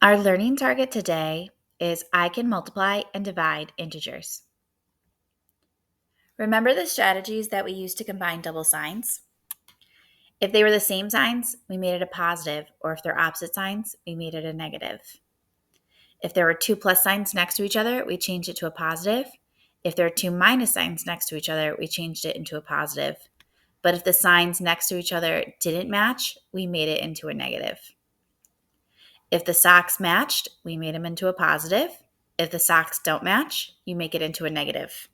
Our learning target today is I can multiply and divide integers. Remember the strategies that we used to combine double signs? If they were the same signs, we made it a positive, or if they're opposite signs, we made it a negative. If there were two plus signs next to each other, we changed it to a positive. If there are two minus signs next to each other, we changed it into a positive. But if the signs next to each other didn't match, we made it into a negative. If the socks matched, we made them into a positive. If the socks don't match, you make it into a negative.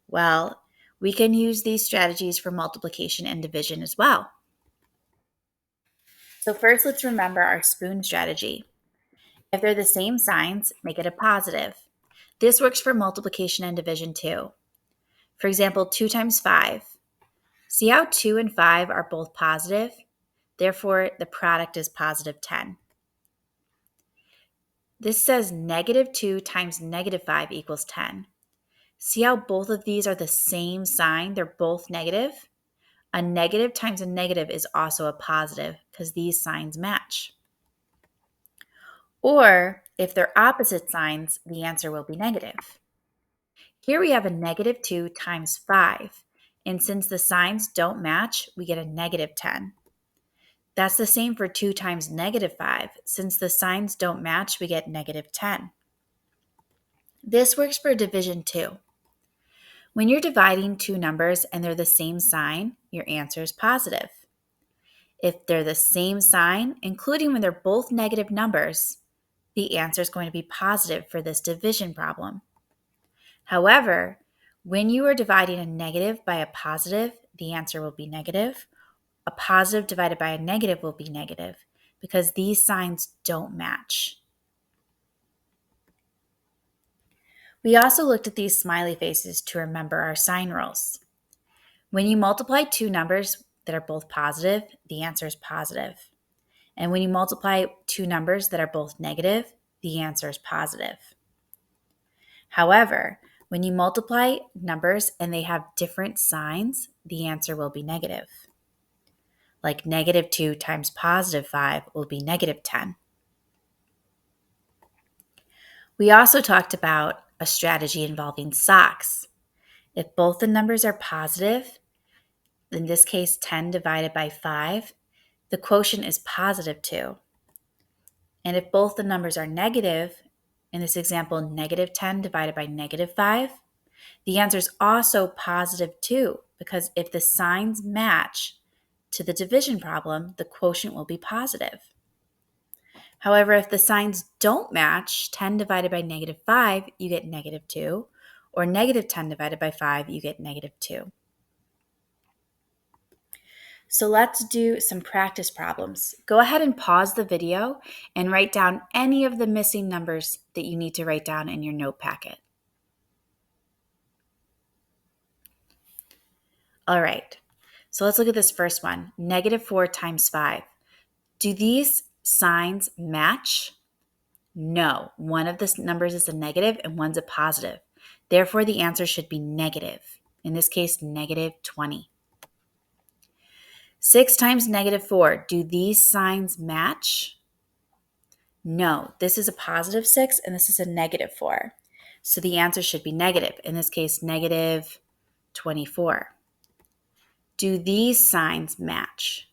Well, we can use these strategies for multiplication and division as well. So first, let's remember our spoon strategy. If they're the same signs, make it a positive. This works for multiplication and division too. For example, 2 times 5. See how 2 and 5 are both positive? Therefore, the product is positive 10. This says negative 2 times negative 5 equals 10. See how both of these are the same sign? They're both negative. A negative times a negative is also a positive because these signs match. Or if they're opposite signs, the answer will be negative. Here we have a negative 2 times 5. And since the signs don't match, we get a negative 10. That's the same for 2 times negative 5. Since the signs don't match, we get negative 10. This works for division too. When you're dividing two numbers and they're the same sign, your answer is positive. If they're the same sign, including when they're both negative numbers, the answer is going to be positive for this division problem. However, when you are dividing a negative by a positive, the answer will be negative. A positive divided by a negative will be negative because these signs don't match. We also looked at these smiley faces to remember our sign rules. When you multiply two numbers that are both positive, the answer is positive. And when you multiply two numbers that are both negative, the answer is positive. However, when you multiply numbers and they have different signs, the answer will be negative. Like negative 2 times positive 5 will be negative 10. We also talked about a strategy involving socks. If both the numbers are positive, in this case 10 divided by 5, the quotient is positive 2. And if both the numbers are negative, in this example, negative 10 divided by negative 5, the answer is also positive 2 because if the signs match to the division problem, the quotient will be positive. However, if the signs don't match, 10 divided by negative 5, you get negative 2, or negative 10 divided by 5, you get negative 2. So let's do some practice problems. Go ahead and pause the video and write down any of the missing numbers that you need to write down in your note packet. All right, so let's look at this first one, negative 4 times 5. Do these signs match? No, one of the numbers is a negative and one's a positive. Therefore, the answer should be negative. In this case, negative 20. 6 times negative 4. Do these signs match? No, this is a positive 6 and this is a negative 4. So the answer should be negative. In this case, negative 24. Do these signs match?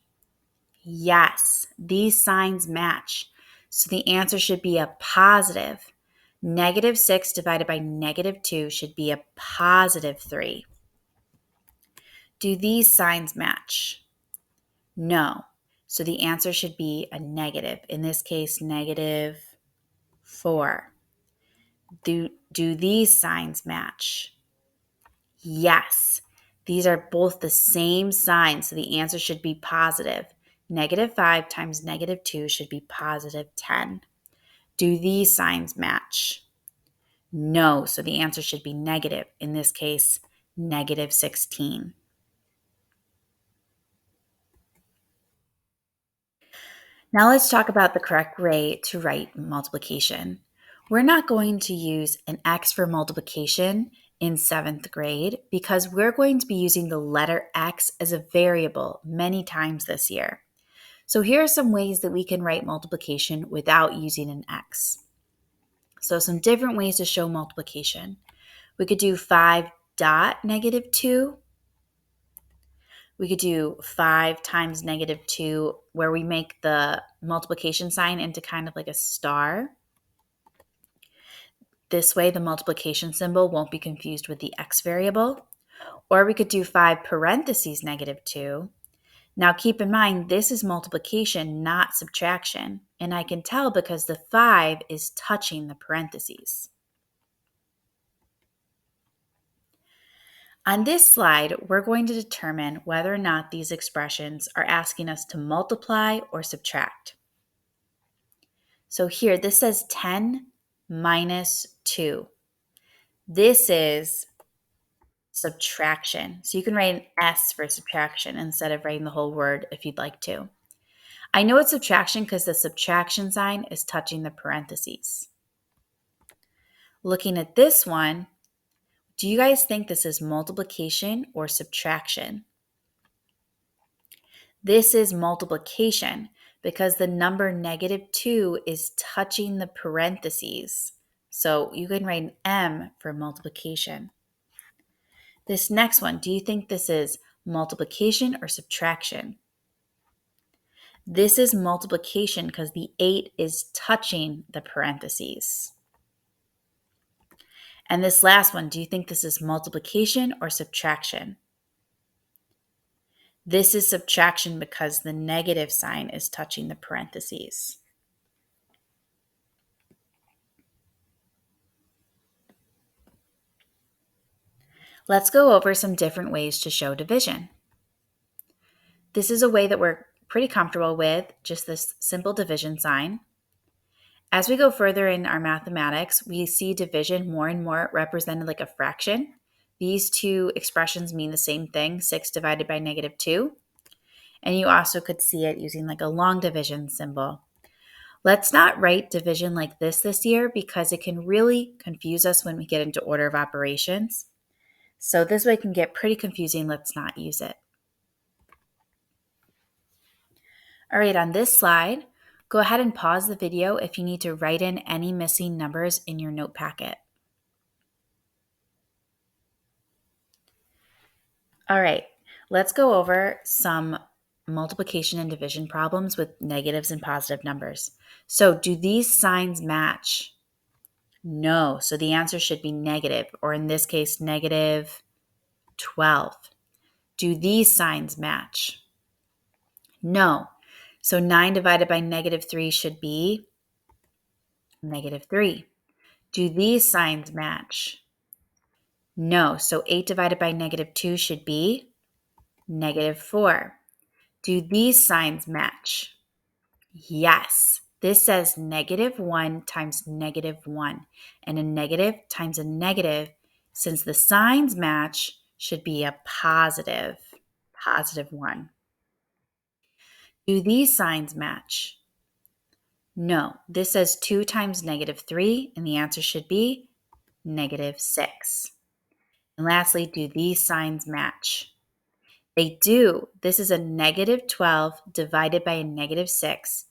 Yes, these signs match. So the answer should be a positive. Negative 6 divided by negative 2 should be a positive 3. Do these signs match? No. So the answer should be a negative. In this case, negative 4. Do these signs match? Yes. These are both the same sign, so the answer should be positive. Negative 5 times negative 2 should be positive 10. Do these signs match? No, so the answer should be negative. In this case, negative 16. Now let's talk about the correct way to write multiplication. We're not going to use an X for multiplication in 7th grade because we're going to be using the letter X as a variable many times this year. So here are some ways that we can write multiplication without using an x. So some different ways to show multiplication. We could do 5 dot negative 2. We could do 5 times negative 2, where we make the multiplication sign into kind of like a star. This way, the multiplication symbol won't be confused with the x variable. Or we could do 5 parentheses negative 2. Now keep in mind, this is multiplication, not subtraction. And I can tell because the 5 is touching the parentheses. On this slide, we're going to determine whether or not these expressions are asking us to multiply or subtract. So here, this says 10 minus 2. This is subtraction. So you can write an S for subtraction instead of writing the whole word if you'd like to. I know it's subtraction because the subtraction sign is touching the parentheses. Looking at this one, do you guys think this is multiplication or subtraction? This is multiplication because the number negative 2 is touching the parentheses. So you can write an M for multiplication. This next one, do you think this is multiplication or subtraction? This is multiplication because the 8 is touching the parentheses. And this last one, do you think this is multiplication or subtraction? This is subtraction because the negative sign is touching the parentheses. Let's go over some different ways to show division. This is a way that we're pretty comfortable with, just this simple division sign. As we go further in our mathematics, we see division more and more represented like a fraction. These two expressions mean the same thing, 6 divided by negative 2. And you also could see it using like a long division symbol. Let's not write division like this year because it can really confuse us when we get into order of operations. So this way can get pretty confusing. Let's not use it. All right, on this slide, go ahead and pause the video if you need to write in any missing numbers in your note packet. All right, let's go over some multiplication and division problems with negatives and positive numbers. So do these signs match? No, so the answer should be negative, or in this case, negative 12. Do these signs match? No, so 9 divided by negative 3 should be negative 3. Do these signs match? No, so 8 divided by negative 2 should be negative 4. Do these signs match? Yes. This says negative 1 times negative 1, and a negative times a negative, since the signs match, should be a positive 1. Do these signs match? No. This says 2 times negative 3, and the answer should be negative 6. And lastly, do these signs match? They do. This is a negative 12 divided by a negative 6.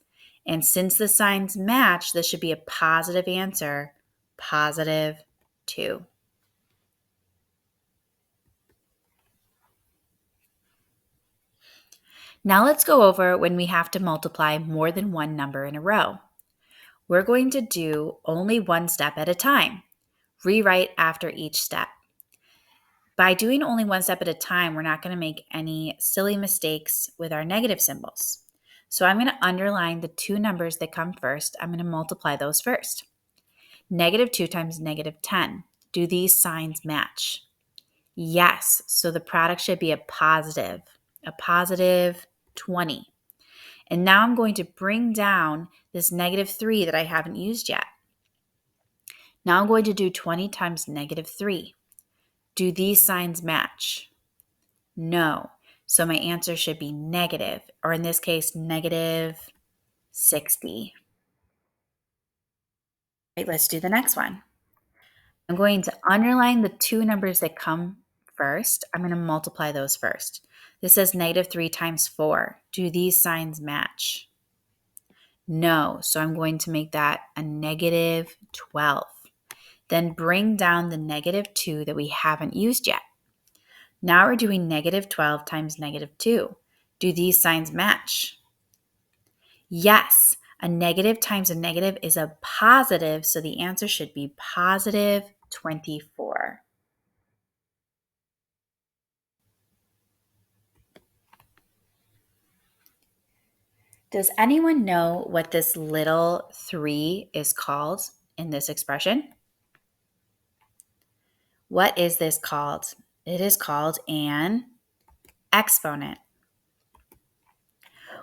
And since the signs match, this should be a positive answer, positive 2. Now let's go over when we have to multiply more than one number in a row. We're going to do only one step at a time. Rewrite after each step. By doing only one step at a time, we're not going to make any silly mistakes with our negative symbols. So I'm going to underline the two numbers that come first. I'm going to multiply those first. Negative 2 times negative 10. Do these signs match? Yes. So the product should be a positive 20. And now I'm going to bring down this negative 3 that I haven't used yet. Now I'm going to do 20 times negative 3. Do these signs match? No. So my answer should be negative, or in this case, negative 60. Right, let's do the next one. I'm going to underline the two numbers that come first. I'm going to multiply those first. This says -3 times 4. Do these signs match? No, so I'm going to make that a -12. Then bring down the -2 that we haven't used yet. Now we're doing -12 times -2. Do these signs match? Yes, a negative times a negative is a positive, so the answer should be +24. Does anyone know what this little 3 is called in this expression? What is this called? It is called an exponent.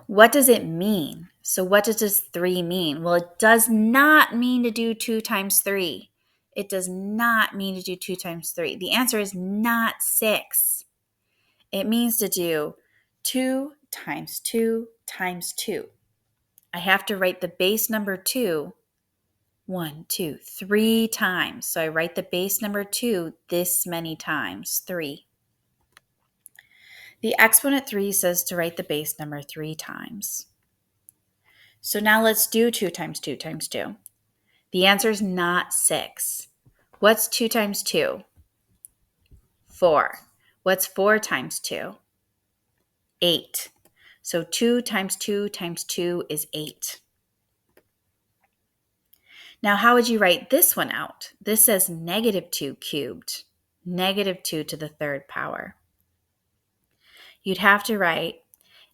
What does it mean? So what does this 3 mean? Well, it does not mean to do 2 times 3. It does not mean to do 2 times 3. The answer is not 6. It means to do 2 times 2 times 2. I have to write the base number 2 1, 2, 3 times. So I write the base number 2 this many times, 3. The exponent 3 says to write the base number 3 times. So now let's do 2 times 2 times 2. The answer is not 6. What's 2 times 2? 4. What's 4 times 2? 8. So 2 times 2 times 2 is 8. Now, how would you write this one out? This says -2 cubed, -2 to the third power. You'd have to write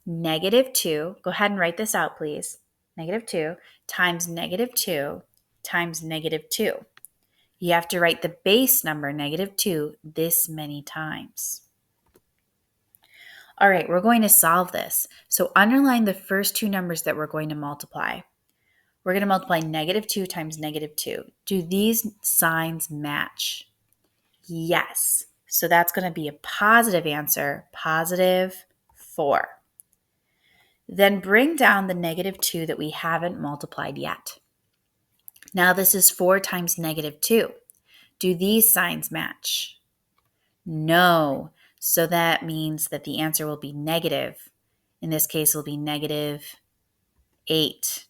-2, go ahead and write this out, please. -2 times -2 times -2. You have to write the base number, -2, this many times. All right, we're going to solve this. So underline the first two numbers that we're going to multiply. We're going to multiply -2 times -2. Do these signs match? Yes. So that's going to be a positive answer, +4. Then bring down the -2 that we haven't multiplied yet. Now this is 4 times -2. Do these signs match? No. So that means that the answer will be negative. In this case, it will be -8.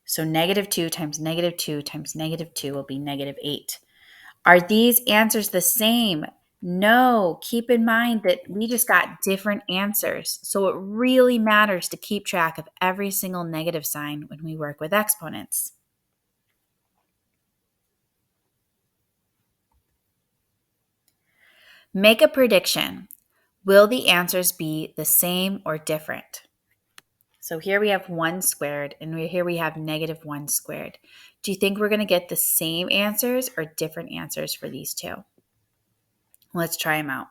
So -2 times -2 times -2 will be -8. Are these answers the same? No. Keep in mind that we just got different answers. So it really matters to keep track of every single negative sign when we work with exponents. Make a prediction. Will the answers be the same or different? So here we have 1 squared, and here we have -1 squared. Do you think we're going to get the same answers or different answers for these two? Let's try them out.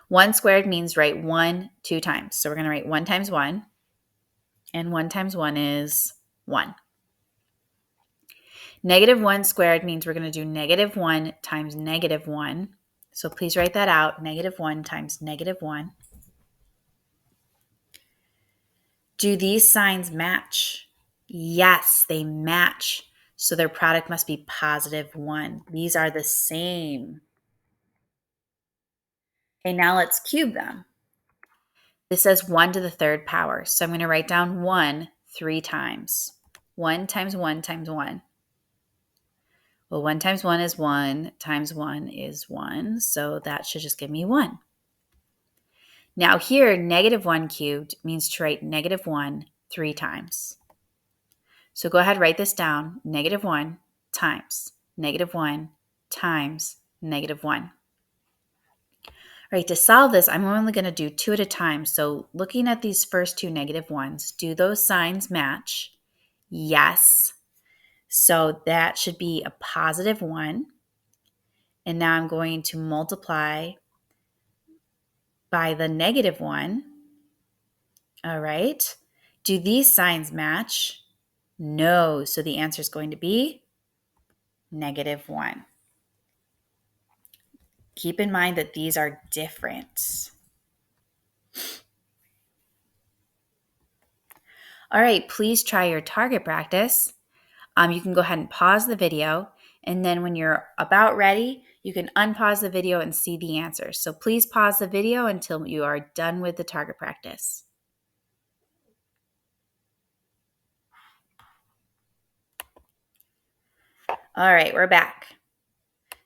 1 squared means write 1 2 times. So we're going to write 1 times 1, and 1 times 1 is 1. -1 squared means we're going to do -1 times -1. So please write that out, -1 times -1. Do these signs match? Yes, they match. So their product must be +1. These are the same. Okay, now let's cube them. This says 1 to the third power. So I'm going to write down 1 3 times. 1 times 1 times 1. Well, 1 times 1 is 1 times 1 is 1. So that should just give me 1. Now here, -1 cubed means to write -1 3 times. So go ahead, write this down. -1 times -1 times -1. All right, to solve this, I'm only going to do 2 at a time. So looking at these first two -1s, do those signs match? Yes. So that should be a +1. And now I'm going to multiply by the -1. All right. Do these signs match? No. So the answer is going to be -1. Keep in mind that these are different. All right, please try your target practice. You can go ahead and pause the video, and then when you're about ready, You can unpause the video and see the answer. So please pause the video until you are done with the target practice. All right, we're back.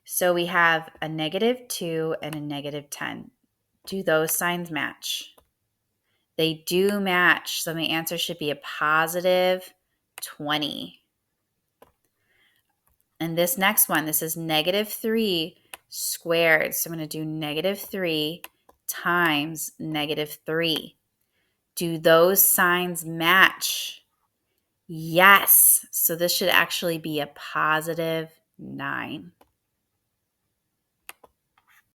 So we have a -2 and a -10. Do those signs match? They do match, so the answer should be a +20. And this next one, this is -3 squared. So I'm going to do -3 times -3. Do those signs match? Yes. So this should actually be a +9.